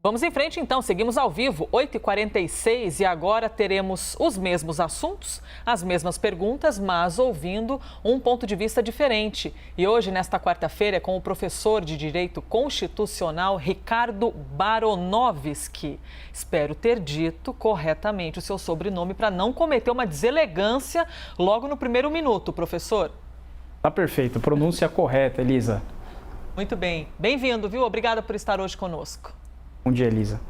Vamos em frente então, seguimos ao vivo, 8h46 e agora teremos os mesmos assuntos, as mesmas perguntas, mas ouvindo um ponto de vista diferente. E hoje, nesta quarta-feira, é com o professor de Direito Constitucional Ricardo Baronovski. Espero ter dito corretamente o seu sobrenome para não cometer uma deselegância logo no primeiro minuto, professor. Tá perfeito, pronúncia correta, Elisa. Muito bem, bem-vindo, viu? Obrigada por estar hoje conosco. Bom dia, Elisa.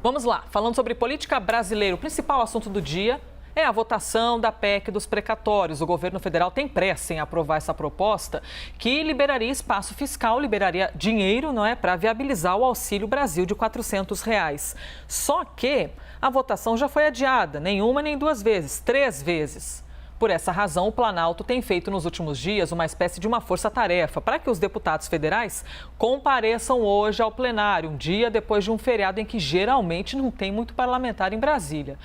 Vamos lá, falando sobre política brasileira, o principal assunto do dia é a votação da PEC dos precatórios. O governo federal tem pressa em aprovar essa proposta que liberaria espaço fiscal, liberaria dinheiro, não é, para viabilizar o Auxílio Brasil de R$400. Só que a votação já foi adiada, nem uma nem duas vezes, 3 vezes. Por essa razão, o Planalto tem feito nos últimos dias uma espécie de uma força-tarefa para que os deputados federais compareçam hoje ao plenário, um dia depois de um feriado em que geralmente não tem muito parlamentar em Brasília.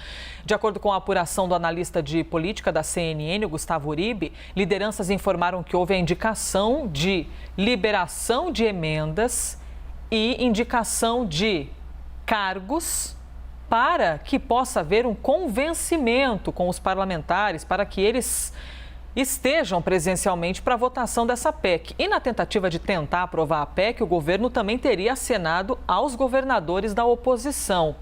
De acordo com a apuração do analista de política da CNN, Gustavo Uribe, lideranças informaram que houve a indicação de liberação de emendas e indicação de cargos para que possa haver um convencimento com os parlamentares, para que eles estejam presencialmente para a votação dessa PEC. E na tentativa de tentar aprovar a PEC, o governo também teria acenado aos governadores da oposição.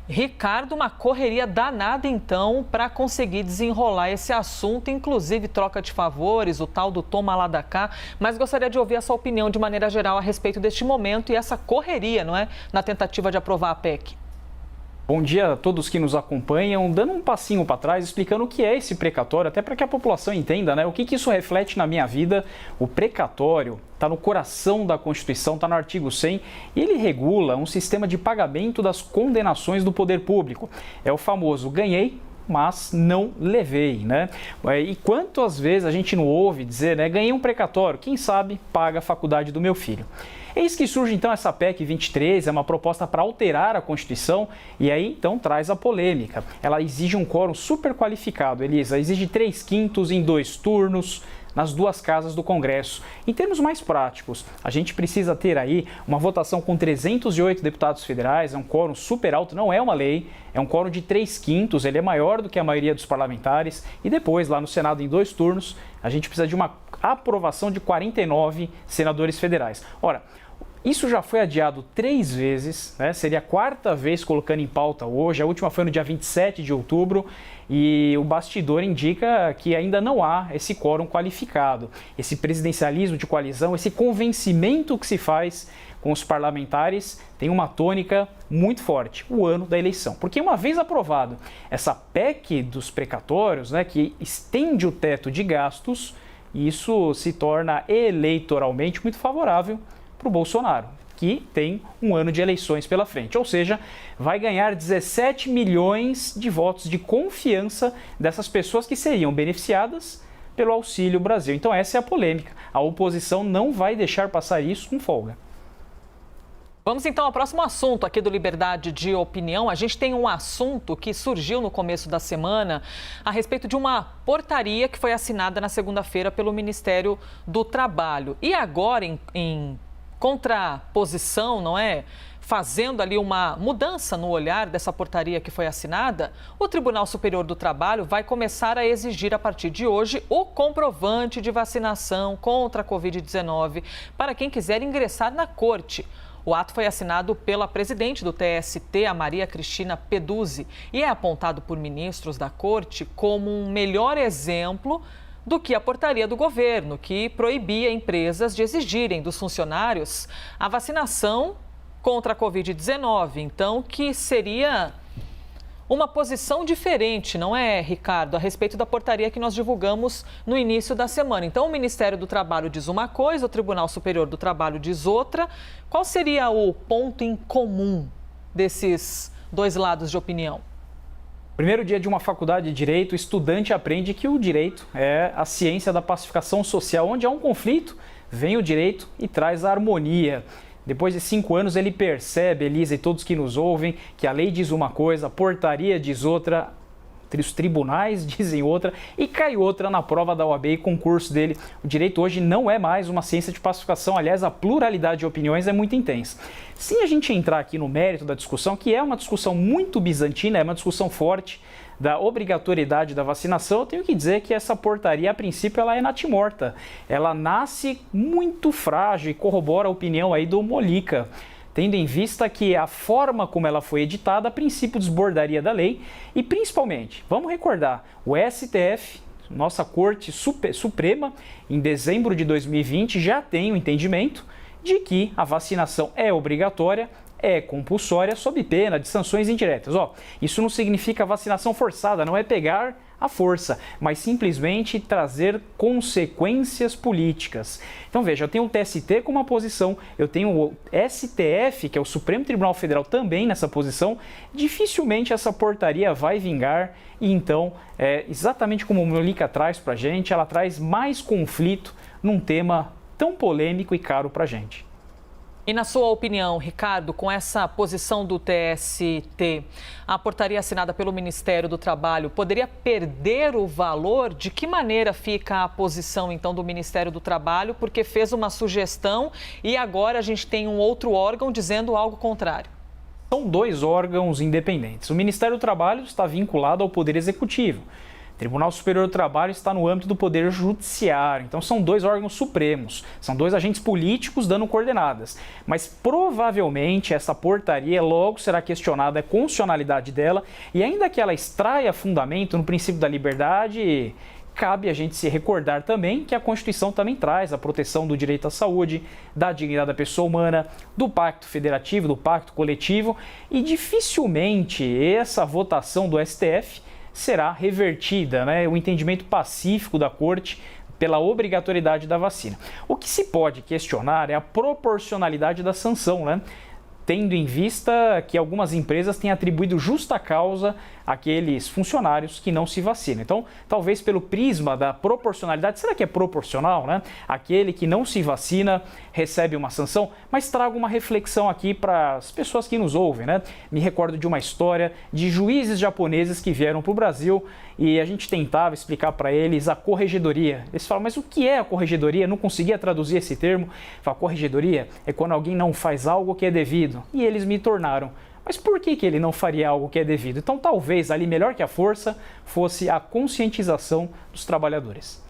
Ricardo, uma correria danada, então, para conseguir desenrolar esse assunto, inclusive troca de favores, o tal do toma lá da cá, mas gostaria de ouvir a sua opinião de maneira geral a respeito deste momento e essa correria, não é, na tentativa de aprovar a PEC. Bom dia a todos que nos acompanham, dando um passinho para trás, explicando o que é esse precatório, até para que a população entenda, né, o que isso reflete na minha vida. O precatório está no coração da Constituição, está no artigo 100, e ele regula um sistema de pagamento das condenações do poder público. É o famoso ganhei, mas não levei, né? E quantas vezes a gente não ouve dizer, né, ganhei um precatório, quem sabe paga a faculdade do meu filho. Eis que surge então essa PEC 23, é uma proposta para alterar a Constituição e aí então traz a polêmica. Ela exige um quórum super qualificado, Elisa, exige 3/5 em 2 turnos, nas 2 casas do Congresso. Em termos mais práticos, a gente precisa ter aí uma votação com 308 deputados federais, é um quórum super alto, não é uma lei, é um quórum de 3/5, ele é maior do que a maioria dos parlamentares, e depois, lá no Senado, em 2 turnos, a gente precisa de uma aprovação de 49 senadores federais. Ora, isso já foi adiado 3 vezes, né? Seria a 4ª vez colocando em pauta hoje, a última foi no dia 27 de outubro, e o bastidor indica que ainda não há esse quórum qualificado, esse presidencialismo de coalizão, esse convencimento que se faz com os parlamentares tem uma tônica muito forte, o ano da eleição. Porque uma vez aprovado essa PEC dos precatórios, né, que estende o teto de gastos, isso se torna eleitoralmente muito favorável para o Bolsonaro, que tem um ano de eleições pela frente. Ou seja, vai ganhar 17 milhões de votos de confiança dessas pessoas que seriam beneficiadas pelo Auxílio Brasil. Então essa é a polêmica. A oposição não vai deixar passar isso com folga. Vamos então ao próximo assunto aqui do Liberdade de Opinião. A gente tem um assunto que surgiu no começo da semana a respeito de uma portaria que foi assinada na segunda-feira pelo Ministério do Trabalho. E agora, em contraposição, não é? Fazendo ali uma mudança no olhar dessa portaria que foi assinada, o Tribunal Superior do Trabalho vai começar a exigir a partir de hoje o comprovante de vacinação contra a Covid-19 para quem quiser ingressar na corte. O ato foi assinado pela presidente do TST, a Maria Cristina Peduzzi, e é apontado por ministros da corte como um melhor exemplo do que a portaria do governo, que proibia empresas de exigirem dos funcionários a vacinação contra a Covid-19. Então, que seria uma posição diferente, não é, Ricardo, a respeito da portaria que nós divulgamos no início da semana. Então, o Ministério do Trabalho diz uma coisa, o Tribunal Superior do Trabalho diz outra. Qual seria o ponto em comum desses 2 lados de opinião? Primeiro dia de uma faculdade de Direito, o estudante aprende que o direito é a ciência da pacificação social. Onde há um conflito, vem o direito e traz a harmonia. Depois de 5 anos, ele percebe, Elisa e todos que nos ouvem, que a lei diz uma coisa, a portaria diz outra. os tribunais dizem outra e cai outra na prova da OAB e concurso dele. O direito hoje não é mais uma ciência de pacificação, aliás, a pluralidade de opiniões é muito intensa. Se a gente entrar aqui no mérito da discussão, que é uma discussão muito bizantina, é uma discussão forte da obrigatoriedade da vacinação, eu tenho que dizer que essa portaria, a princípio, ela é natimorta. Ela nasce muito frágil e corrobora a opinião aí do Molica, tendo em vista que a forma como ela foi editada, a princípio desbordaria da lei e, principalmente, vamos recordar, o STF, nossa Corte Suprema, em dezembro de 2020, já tem o entendimento de que a vacinação é obrigatória, é compulsória, sob pena de sanções indiretas. Isso não significa vacinação forçada, não é pegar a força, mas simplesmente trazer consequências políticas. Então veja, eu tenho o TST com uma posição, eu tenho o STF, que é o Supremo Tribunal Federal, também nessa posição. Dificilmente essa portaria vai vingar e então, exatamente como o Molica traz para a gente, ela traz mais conflito num tema tão polêmico e caro para a gente. E na sua opinião, Ricardo, com essa posição do TST, a portaria assinada pelo Ministério do Trabalho poderia perder o valor? De que maneira fica a posição, então, do Ministério do Trabalho? Porque fez uma sugestão e agora a gente tem um outro órgão dizendo algo contrário. São dois órgãos independentes. O Ministério do Trabalho está vinculado ao Poder Executivo. O Tribunal Superior do Trabalho está no âmbito do Poder Judiciário. Então são dois órgãos supremos, são dois agentes políticos dando coordenadas. Mas provavelmente essa portaria logo será questionada a constitucionalidade dela e ainda que ela extraia fundamento no princípio da liberdade, cabe a gente se recordar também que a Constituição também traz a proteção do direito à saúde, da dignidade da pessoa humana, do pacto federativo, do pacto coletivo e dificilmente essa votação do STF será revertida, o entendimento pacífico da Corte pela obrigatoriedade da vacina. O que se pode questionar é a proporcionalidade da sanção, tendo em vista que algumas empresas têm atribuído justa causa àqueles funcionários que não se vacinam. Então, talvez pelo prisma da proporcionalidade, será que é proporcional, Aquele que não se vacina recebe uma sanção, mas trago uma reflexão aqui para as pessoas que nos ouvem, Me recordo de uma história de juízes japoneses que vieram para o Brasil e a gente tentava explicar para eles a corregedoria. Eles falam, mas o que é a corregedoria? Não conseguia traduzir esse termo. A corregedoria é quando alguém não faz algo que é devido. E eles me tornaram. Mas por que ele não faria algo que é devido? Então talvez ali melhor que a força fosse a conscientização dos trabalhadores.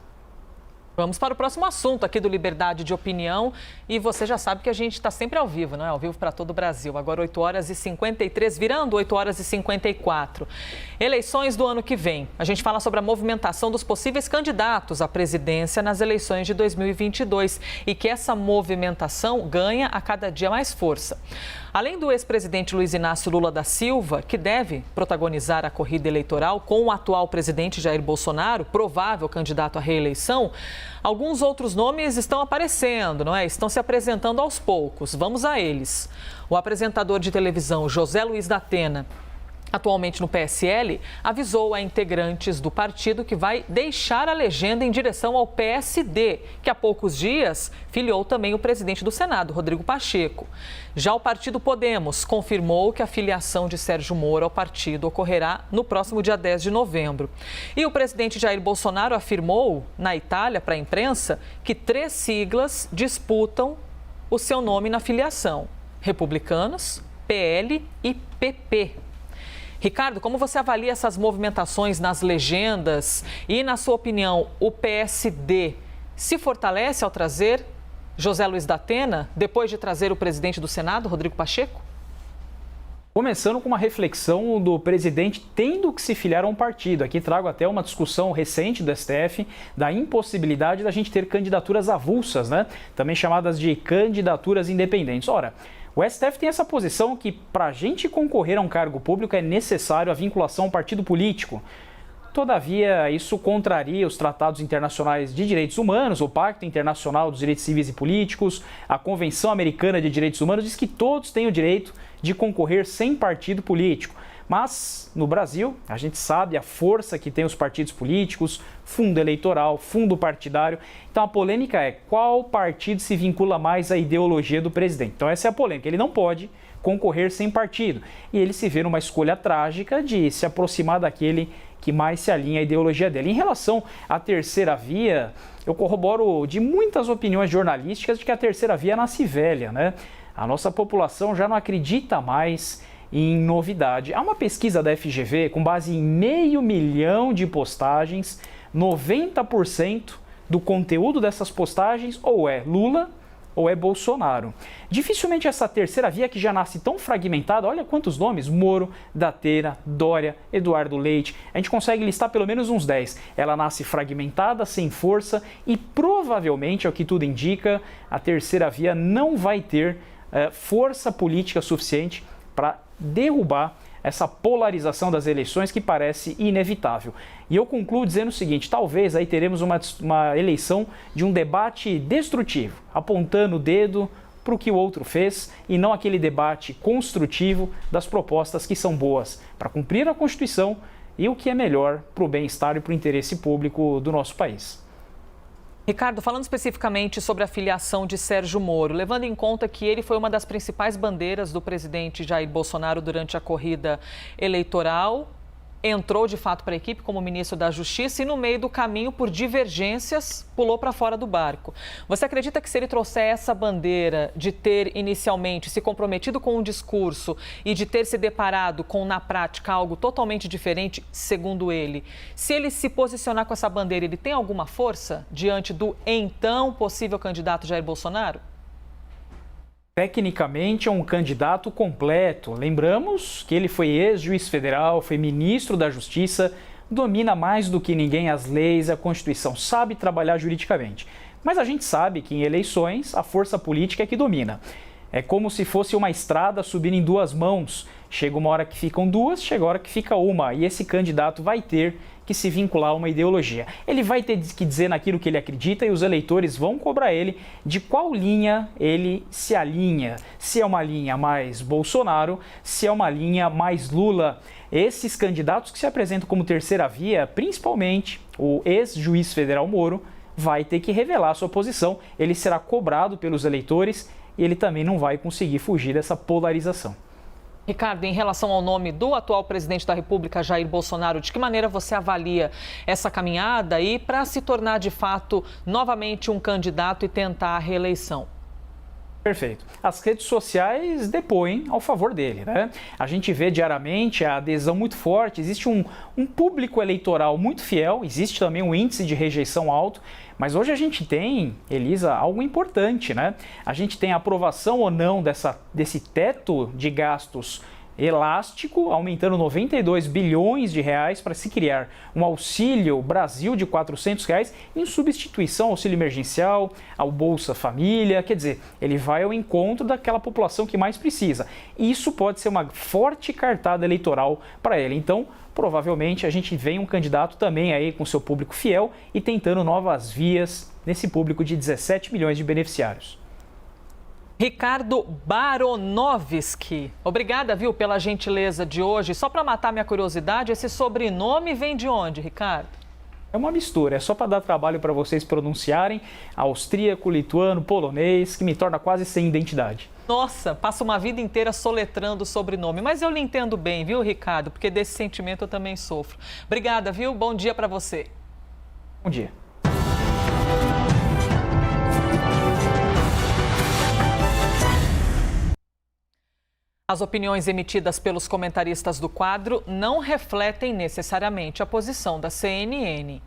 Vamos para o próximo assunto aqui do Liberdade de Opinião. E você já sabe que a gente está sempre ao vivo, não é? Ao vivo para todo o Brasil. Agora 8h53, virando 8h54. Eleições do ano que vem. A gente fala sobre a movimentação dos possíveis candidatos à presidência nas eleições de 2022 e que essa movimentação ganha a cada dia mais força. Além do ex-presidente Luiz Inácio Lula da Silva, que deve protagonizar a corrida eleitoral com o atual presidente Jair Bolsonaro, provável candidato à reeleição, alguns outros nomes estão aparecendo, não é? Estão se apresentando aos poucos. Vamos a eles. O apresentador de televisão José Luiz da Atena, atualmente no PSL, avisou a integrantes do partido que vai deixar a legenda em direção ao PSD, que há poucos dias filiou também o presidente do Senado, Rodrigo Pacheco. Já o partido Podemos confirmou que a filiação de Sérgio Moro ao partido ocorrerá no próximo dia 10 de novembro. E o presidente Jair Bolsonaro afirmou na Itália para a imprensa que 3 siglas disputam o seu nome na filiação: Republicanos, PL e PP. Ricardo, como você avalia essas movimentações nas legendas e, na sua opinião, o PSD se fortalece ao trazer José Luiz da Atena, depois de trazer o presidente do Senado, Rodrigo Pacheco? Começando com uma reflexão do presidente tendo que se filiar a um partido. Aqui trago até uma discussão recente do STF da impossibilidade da gente ter candidaturas avulsas, também chamadas de candidaturas independentes. Ora, o STF tem essa posição que para a gente concorrer a um cargo público é necessário a vinculação a um partido político. Todavia, isso contraria os tratados internacionais de direitos humanos, o Pacto Internacional dos Direitos Civis e Políticos, a Convenção Americana de Direitos Humanos diz que todos têm o direito de concorrer sem partido político. Mas, no Brasil, a gente sabe a força que tem os partidos políticos, fundo eleitoral, fundo partidário. Então, a polêmica é qual partido se vincula mais à ideologia do presidente. Então, essa é a polêmica. Ele não pode concorrer sem partido. E ele se vê numa escolha trágica de se aproximar daquele que mais se alinha à ideologia dele. Em relação à terceira via, eu corroboro de muitas opiniões jornalísticas de que a terceira via nasce velha, né? A nossa população já não acredita mais em novidade. Há uma pesquisa da FGV com base em 500 mil de postagens, 90% do conteúdo dessas postagens ou é Lula ou é Bolsonaro. Dificilmente essa terceira via que já nasce tão fragmentada, olha quantos nomes, Moro, Datena, Dória, Eduardo Leite, a gente consegue listar pelo menos uns 10. Ela nasce fragmentada, sem força e provavelmente, ao que tudo indica, a terceira via não vai ter força política suficiente para derrubar essa polarização das eleições que parece inevitável. E eu concluo dizendo o seguinte, talvez aí teremos uma eleição de um debate destrutivo, apontando o dedo para o que o outro fez e não aquele debate construtivo das propostas que são boas para cumprir a Constituição e o que é melhor para o bem-estar e para o interesse público do nosso país. Ricardo, falando especificamente sobre a filiação de Sérgio Moro, levando em conta que ele foi uma das principais bandeiras do presidente Jair Bolsonaro durante a corrida eleitoral, entrou de fato para a equipe como ministro da Justiça e no meio do caminho, por divergências, pulou para fora do barco. Você acredita que se ele trouxer essa bandeira de ter inicialmente se comprometido com um discurso e de ter se deparado com, na prática, algo totalmente diferente, segundo ele, se ele se posicionar com essa bandeira, ele tem alguma força diante do então possível candidato Jair Bolsonaro? Tecnicamente é um candidato completo. Lembramos que ele foi ex-juiz federal, foi ministro da Justiça, domina mais do que ninguém as leis e a Constituição, sabe trabalhar juridicamente. Mas a gente sabe que em eleições a força política é que domina. É como se fosse uma estrada subindo em duas mãos. Chega uma hora que ficam duas, chega a hora que fica uma. E esse candidato vai ter que se vincular a uma ideologia. Ele vai ter que dizer naquilo que ele acredita e os eleitores vão cobrar ele de qual linha ele se alinha. Se é uma linha mais Bolsonaro, se é uma linha mais Lula. Esses candidatos que se apresentam como terceira via, principalmente o ex-juiz federal Moro, vai ter que revelar sua posição. Ele será cobrado pelos eleitores e ele também não vai conseguir fugir dessa polarização. Ricardo, em relação ao nome do atual presidente da República, Jair Bolsonaro, de que maneira você avalia essa caminhada aí para se tornar, de fato, novamente um candidato e tentar a reeleição? Perfeito. As redes sociais depõem ao favor dele, né? A gente vê diariamente a adesão muito forte, existe um público eleitoral muito fiel, existe também um índice de rejeição alto, mas hoje a gente tem, Elisa, algo importante, né? A gente tem a aprovação ou não desse teto de gastos elástico, aumentando 92 bilhões de reais para se criar um auxílio Brasil de R$400 em substituição ao auxílio emergencial, ao Bolsa Família, quer dizer, ele vai ao encontro daquela população que mais precisa. Isso pode ser uma forte cartada eleitoral para ele. Então, provavelmente a gente vê um candidato também aí com seu público fiel e tentando novas vias nesse público de 17 milhões de beneficiários. Ricardo Baronovski, obrigada, viu, pela gentileza de hoje. Só para matar minha curiosidade, esse sobrenome vem de onde, Ricardo? É uma mistura, é só para dar trabalho para vocês pronunciarem, austríaco, lituano, polonês, que me torna quase sem identidade. Nossa, passo uma vida inteira soletrando o sobrenome, mas eu lhe entendo bem, viu, Ricardo? Porque desse sentimento eu também sofro. Obrigada, viu? Bom dia para você. Bom dia. As opiniões emitidas pelos comentaristas do quadro não refletem necessariamente a posição da CNN.